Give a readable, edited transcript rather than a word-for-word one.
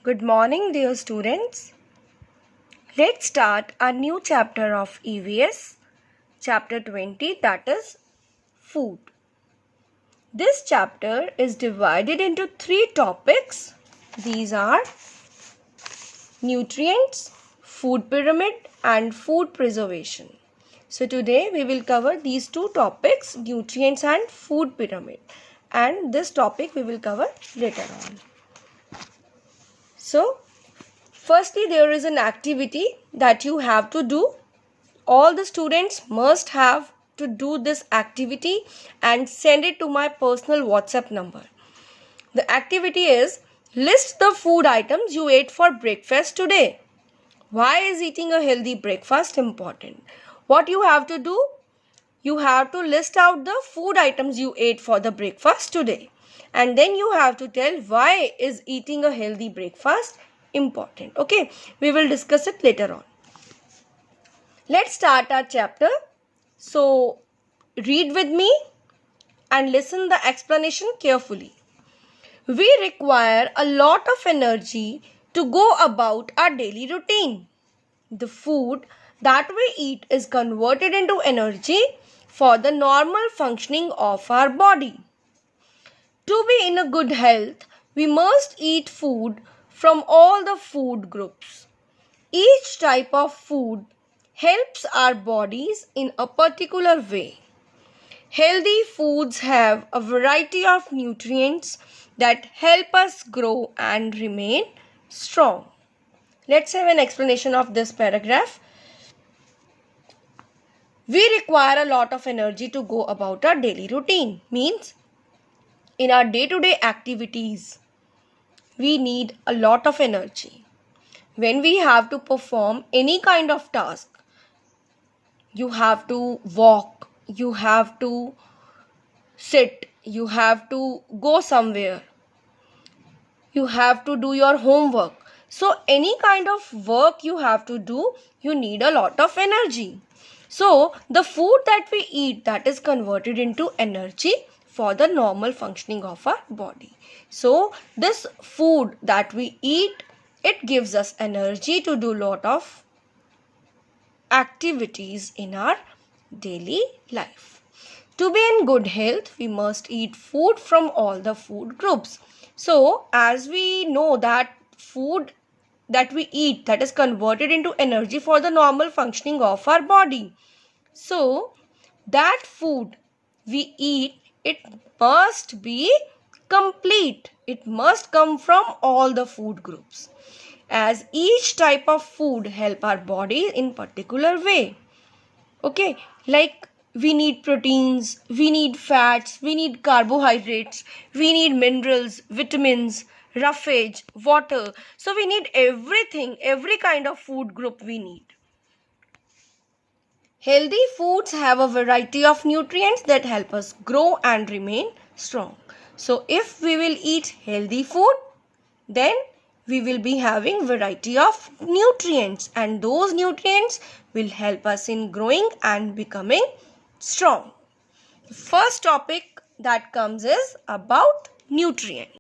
Good morning, dear students. Let's start a new chapter of EVS, chapter 20, that is food. This chapter is divided into three topics. These are nutrients, food pyramid, and food preservation. So today we will cover these two topics, nutrients and food pyramid. And this topic we will cover later on. So, firstly, there is an activity that you have to do. All the students must have to do this activity and send it to my personal WhatsApp number. The activity is list the food items you ate for breakfast today. Why is eating a healthy breakfast important? What you have to do? You have to list out the food items you ate for the breakfast today. And then you have to tell why is eating a healthy breakfast important. Okay, we will discuss it later on. Let's start our chapter. So, read with me and listen the explanation carefully. We require a lot of energy to go about our daily routine. The food that we eat is converted into energy for the normal functioning of our body. To be in a good health, we must eat food from all the food groups. Each type of food helps our bodies in a particular way. Healthy foods have a variety of nutrients that help us grow and remain strong. Let's have an explanation of this paragraph. We require a lot of energy to go about our daily routine. Means in our day-to-day activities, we need a lot of energy. When we have to perform any kind of task, you have to walk, you have to sit, you have to go somewhere, you have to do your homework. So any kind of work you have to do, you need a lot of energy. So the food that we eat, that is converted into energy for the normal functioning of our body. So this food that we eat, it gives us energy to do lot of activities in our daily life. To be in good health, we must eat food from all the food groups. So as we know that food that we eat, that is converted into energy for the normal functioning of our body. So that food we eat, it must be complete. It must come from all the food groups, as each type of food help our body in particular way. Okay, like we need proteins, we need fats, we need carbohydrates, we need minerals, vitamins, roughage, water. So we need everything, every kind of food group we need. Healthy foods have a variety of nutrients that help us grow and remain strong. So if we will eat healthy food, then we will be having variety of nutrients, and those nutrients will help us in growing and becoming strong. The first topic that comes is about nutrients.